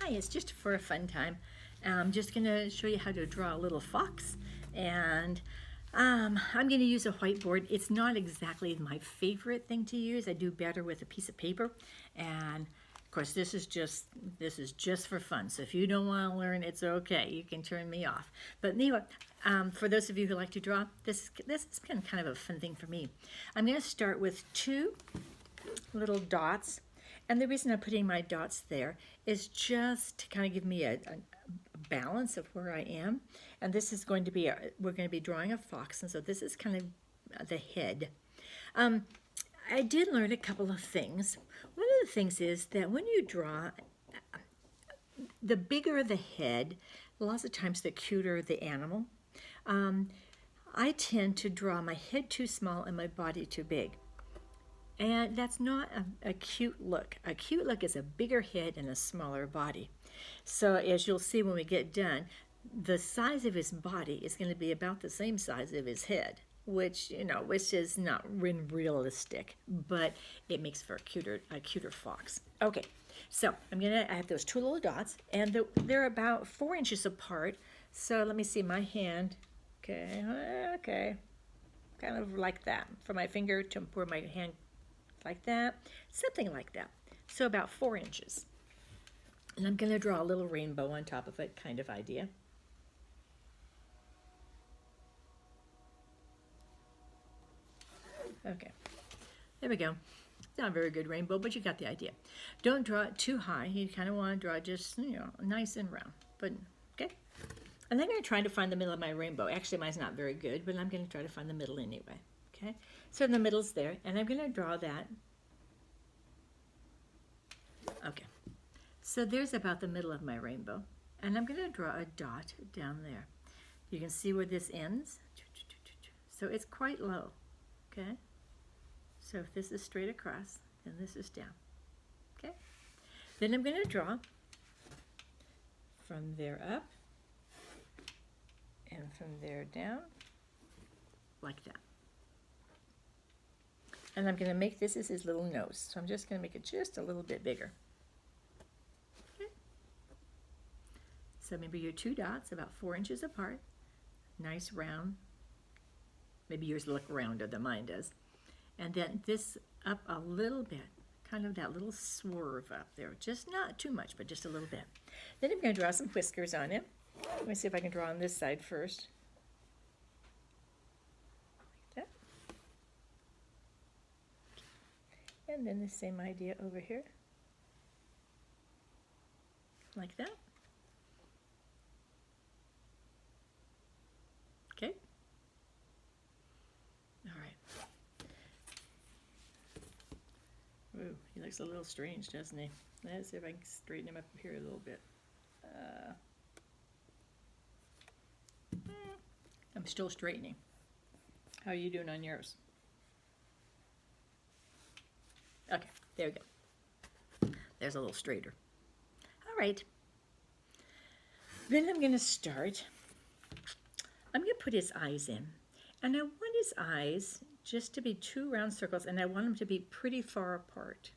Hi, it's just for a fun time. I'm just going to show you how to draw a little fox, and I'm going to use a whiteboard. It's not exactly my favorite thing to use. I do better with a piece of paper, and of course this is just for fun. So if you don't want to learn, it's okay. You can turn me off. But anyway, for those of you who like to draw, this has been kind of a fun thing for me. I'm going to start with two little dots. And the reason I'm putting my dots there is just to kind of give me a balance of where I am. And this is going to be, we're going to be drawing a fox, and so this is kind of the head. I did learn a couple of things. One of the things is that when you draw, the bigger the head, lots of times the cuter the animal. I tend to draw my head too small and my body too big. And that's not a cute look. A cute look is a bigger head and a smaller body. So as you'll see when we get done, the size of his body is going to be about the same size of his head, which is not realistic, but it makes for a cuter fox. Okay, so I have those two little dots, and they're about 4 inches apart. So let me see my hand. Okay, kind of like that, from my finger to where my hand. Like that, something like that. So about 4 inches. And I'm going to draw a little rainbow on top of it, kind of idea. Okay, there we go. It's not a very good rainbow, but you got the idea. Don't draw it too high. You kind of want to draw just, nice and round. But, okay. And I'm going to try to find the middle of my rainbow. Actually, mine's not very good, but I'm going to try to find the middle anyway. Okay, so the middle's there, and I'm going to draw that. Okay, so there's about the middle of my rainbow, and I'm going to draw a dot down there. You can see where this ends. So it's quite low, okay? So if this is straight across, then this is down, okay? Then I'm going to draw from there up and from there down, like that. And I'm going to make this is his little nose. So I'm just going to make it just a little bit bigger. Okay. So maybe your two dots about 4 inches apart. Nice round. Maybe yours look rounder than mine does. And then this up a little bit. Kind of that little swerve up there. Just not too much, but just a little bit. Then I'm going to draw some whiskers on it. Let me see if I can draw on this side first. And then the same idea over here, like that. Okay. All right. Ooh, he looks a little strange, doesn't he? Let's see if I can straighten him up here a little bit. I'm still straightening. How are you doing on yours? Okay, there we go. There's a little straighter. All right. Then I'm going to start. I'm going to put his eyes in. And I want his eyes just to be two round circles, and I want them to be pretty far apart.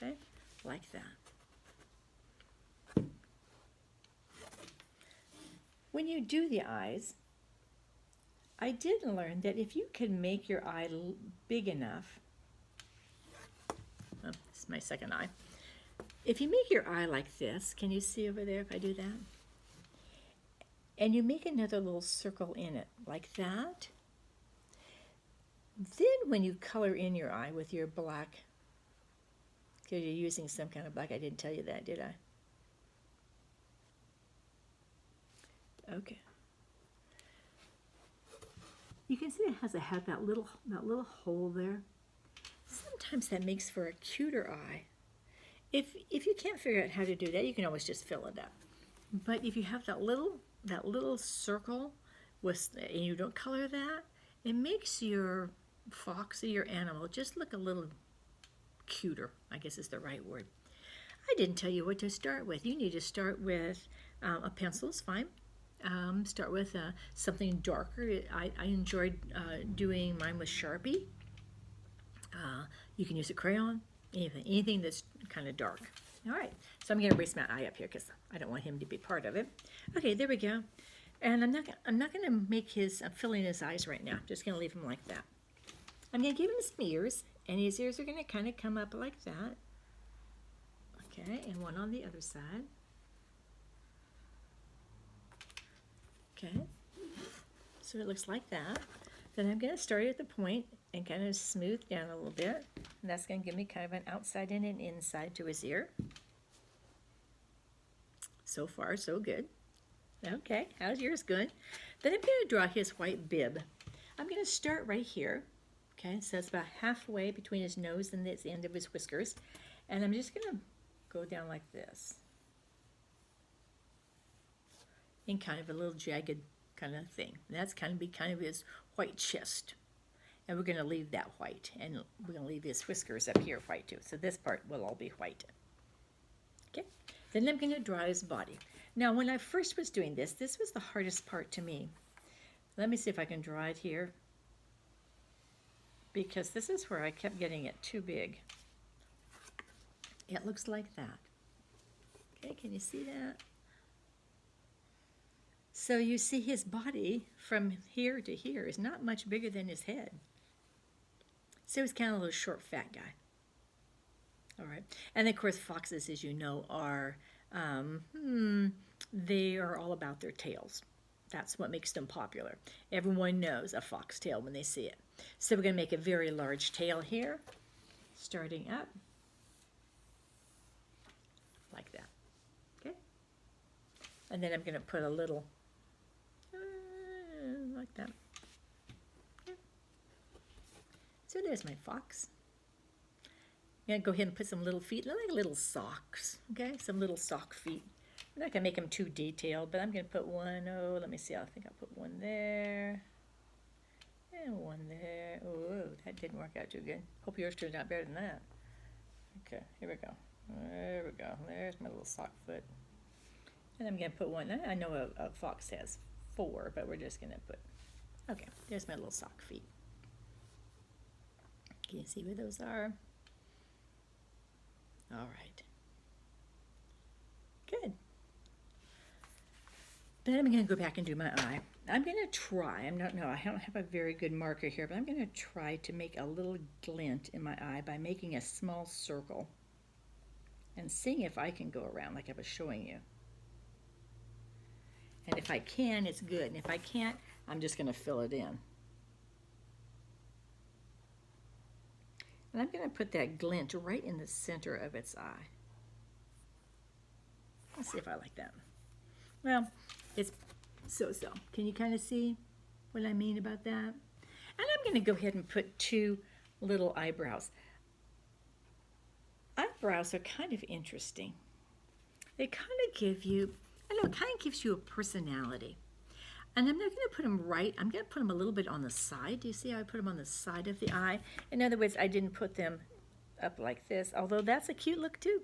Okay, like that. When you do the eyes, I did learn that if you can make your eye big enough, oh, this is my second eye. If you make your eye like this, can you see over there if I do that? And you make another little circle in it, like that. Then when you color in your eye with your black, because you're using some kind of black, I didn't tell you that, did I? Okay. You can see it has that little hole there. Sometimes that makes for a cuter eye. If you can't figure out how to do that, you can always just fill it up. But if you have that little circle and you don't color that, it makes your fox or your animal just look a little cuter, I guess is the right word. I didn't tell you what to start with. You need to start with a pencil, is fine. Start with something darker. I enjoyed doing mine with Sharpie. You can use a crayon, anything that's kind of dark. All right, so I'm going to erase my eye up here because I don't want him to be part of it. Okay, there we go. And I'm not going to make his, I'm filling his eyes right now. I'm just going to leave him like that. I'm going to give him some ears, and his ears are going to kind of come up like that. Okay, and one on the other side. Okay, so it looks like that. Then I'm going to start at the point and kind of smooth down a little bit. And that's going to give me kind of an outside and an inside to his ear. So far, so good. Okay, how's yours going? Then I'm going to draw his white bib. I'm going to start right here. Okay, so it's about halfway between his nose and the end of his whiskers. And I'm just going to go down like this. In kind of a little jagged kind of thing. And that's kind of his white chest. And we're going to leave that white. And we're going to leave his whiskers up here white too. So this part will all be white. Okay, then I'm going to draw his body. Now when I first was doing this was the hardest part to me. Let me see if I can draw it here. Because this is where I kept getting it too big. It looks like that. Okay, can you see that? So you see his body from here to here is not much bigger than his head. So he's kind of a little short, fat guy. All right. And of course, foxes, as you know, are, they are all about their tails. That's what makes them popular. Everyone knows a foxtail when they see it. So we're going to make a very large tail here, starting up like that. Okay. And then I'm going to put a little like that. Okay. So there's my fox. I'm going to go ahead and put some little feet, like little socks, okay? Some little sock feet. I'm not going to make them too detailed, but I'm going to put one, oh, let me see, I think I'll put one there, and one there. Oh, that didn't work out too good. Hope yours turned out better than that. Okay, here we go. There we go. There's my little sock foot. And I'm going to put one, I know a fox has 4, but we're just going to put, okay, there's my little sock feet. Can you see where those are? All right. Good. Then I'm going to go back and do my eye. I'm going to try, I don't have a very good marker here, but I'm going to try to make a little glint in my eye by making a small circle and seeing if I can go around like I was showing you. And if I can, it's good. And if I can't, I'm just going to fill it in. And I'm going to put that glint right in the center of its eye. Let's see if I like that. Well, it's so-so. Can you kind of see what I mean about that? And I'm going to go ahead and put 2 little eyebrows. Eyebrows are kind of interesting. They kind of give you, I don't know, it kind of gives you a personality. And I'm not going to put them right. I'm going to put them a little bit on the side. Do you see how I put them on the side of the eye? In other words, I didn't put them up like this, although that's a cute look too.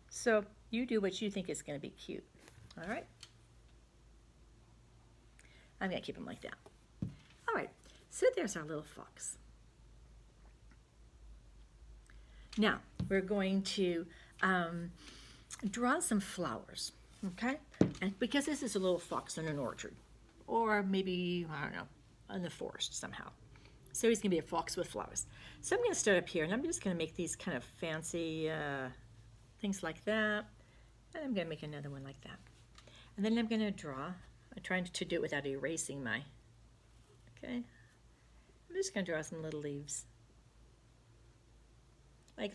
So you do what you think is going to be cute. All right? I'm going to keep them like that. All right, so there's our little fox. Now, we're going to draw some flowers, okay? And because this is a little fox in an orchard, or maybe, I don't know, in the forest somehow. So he's going to be a fox with flowers. So I'm going to start up here, and I'm just going to make these kind of fancy things like that. And I'm going to make another one like that. And then I'm going to draw. I'm trying to do it without erasing my, okay? I'm just going to draw some little leaves. Like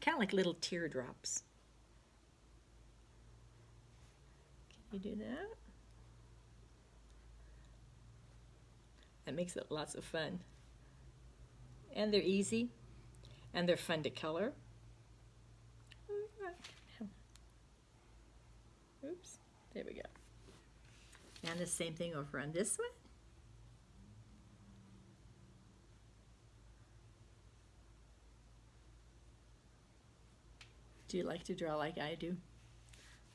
kind of like little teardrops. Can you do that? That makes it lots of fun. And they're easy, and they're fun to color. Oops, there we go. And the same thing over on this one. Do you like to draw like I do?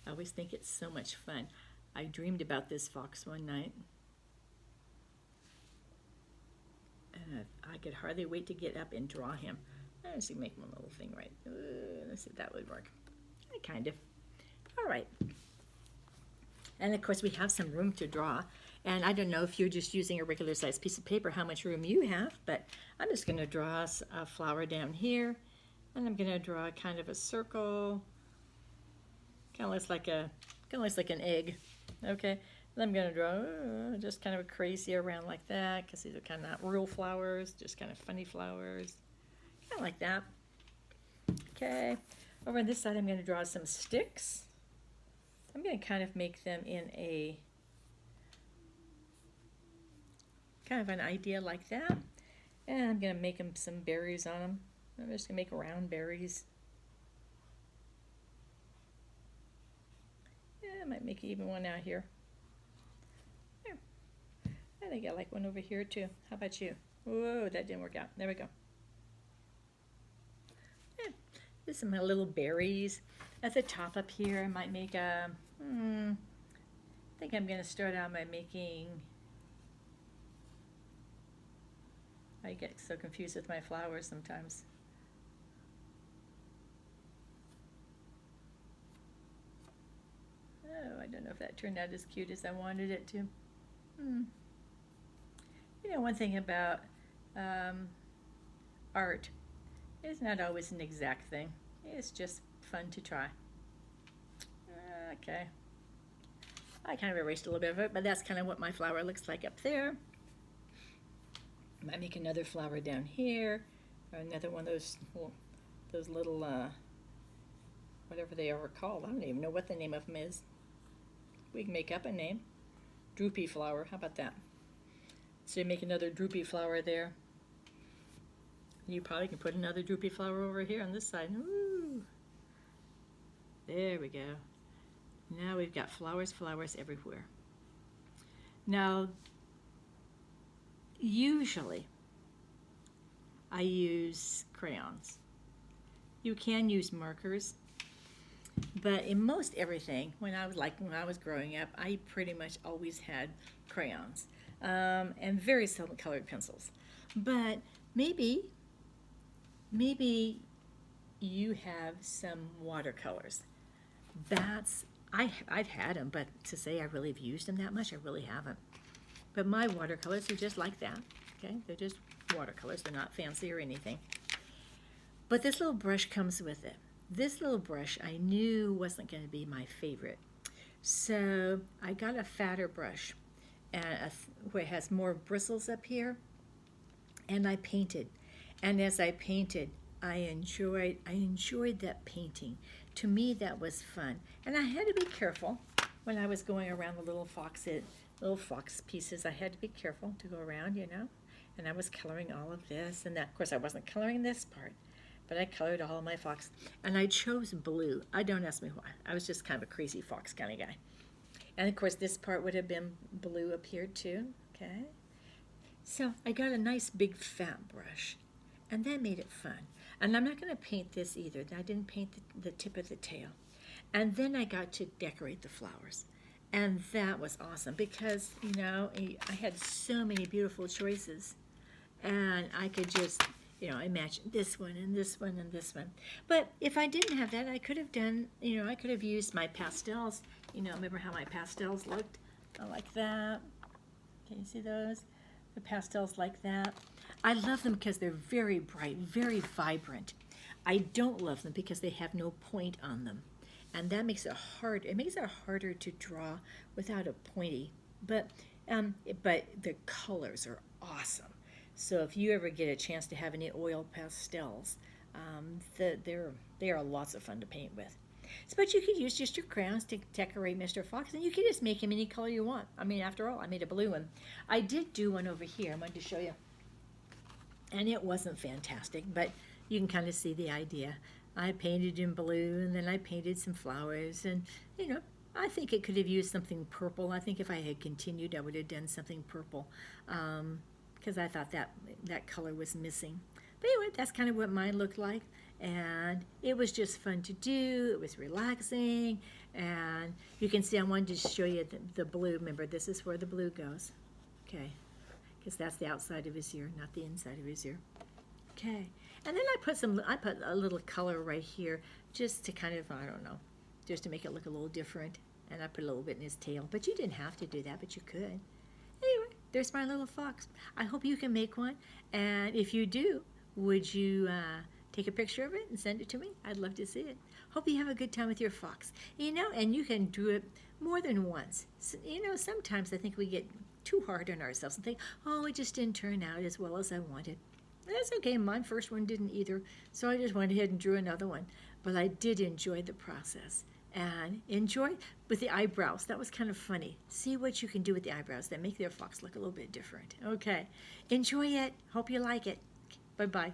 I always think it's so much fun. I dreamed about this fox one night. And I could hardly wait to get up and draw him. Let's see, make one little thing right. Let's see if that would work. kind of. All right. And of course we have some room to draw. And I don't know if you're just using a regular sized piece of paper, how much room you have, but I'm just gonna draw a flower down here. And I'm gonna draw kind of a circle. Kind of looks like an egg. Okay. And I'm gonna draw just kind of a crazy around like that, because these are kind of not real flowers, just kind of funny flowers. Kind of like that. Okay. Over on this side I'm gonna draw some sticks. I'm going to kind of make them in a kind of an idea like that. And I'm going to make them some berries on them. I'm just going to make round berries. Yeah, I might make even one out here. There. I think I like one over here too. How about you? Whoa, that didn't work out. There we go. Yeah, there's some little berries. At the top up here, I might make a, I think I'm going to start out by making, I get so confused with my flowers sometimes. Oh, I don't know if that turned out as cute as I wanted it to. You know, one thing about art, it's not always an exact thing. It's just fun to try. Okay. I kind of erased a little bit of it, but that's kind of what my flower looks like up there. I might make another flower down here, or another one of those little, whatever they are called. I don't even know what the name of them is. We can make up a name. Droopy flower, how about that? So you make another droopy flower there. You probably can put another droopy flower over here on this side. Ooh. There we go. Now we've got flowers everywhere. Now, usually I use crayons. You can use markers, but in most everything, when I was growing up, I pretty much always had crayons and very seldom colored pencils. But maybe you have some watercolors. I've had them, but to say I really have used them that much, I really haven't. But my watercolors are just like that, okay? They're just watercolors, they're not fancy or anything. But this little brush comes with it. This little brush I knew wasn't going to be my favorite. So I got a fatter brush where it has more bristles up here, and I painted. And as I painted, I enjoyed that painting. To me, that was fun. And I had to be careful when I was going around the little fox pieces. I had to be careful to go around, you know. And I was coloring all of this. And that, of course, I wasn't coloring this part, but I colored all of my fox. And I chose blue. I don't ask me why. I was just kind of a crazy fox kind of guy. And, of course, this part would have been blue up here, too. Okay. So I got a nice big fat brush. And that made it fun. And I'm not going to paint this either. I didn't paint the tip of the tail. And then I got to decorate the flowers. And that was awesome because, you know, I had so many beautiful choices. And I could just, you know, imagine this one and this one and this one. But if I didn't have that, I could have done, you know, I could have used my pastels. You know, remember how my pastels looked? Like that. Can you see those? The pastels like that. I love them because they're very bright, very vibrant. I don't love them because they have no point on them. And that makes it hard. It makes it harder to draw without a pointy. But the colors are awesome. So if you ever get a chance to have any oil pastels, they are lots of fun to paint with. But you could use just your crayons to decorate Mr. Fox, and you can just make him any color you want. I mean, after all, I made a blue one. I did do one over here. I wanted to show you. And it wasn't fantastic, but you can kind of see the idea. I painted in blue, and then I painted some flowers, and, you know, I think it could have used something purple. I think if I had continued, I would have done something purple, because I thought that color was missing. But anyway, that's kind of what mine looked like, and it was just fun to do. It was relaxing, and you can see I wanted to show you the blue. Remember, this is where the blue goes, okay, because that's the outside of his ear, not the inside of his ear. Okay, And then I put a little color right here just to kind of, I don't know, just to make it look a little different. And I put a little bit in his tail, but you didn't have to do that, but you could. Anyway, there's my little fox. I hope you can make one. And if you do, would you take a picture of it and send it to me? I'd love to see it. Hope you have a good time with your fox. And you can do it more than once. So, sometimes I think we get too hard on ourselves and think, oh, it just didn't turn out as well as I wanted. That's okay. My first one didn't either, so I just went ahead and drew another one. But I did enjoy the process and enjoy with the eyebrows. That was kind of funny. See what you can do with the eyebrows that make their fox look a little bit different. Okay. Enjoy it. Hope you like it. Bye-bye.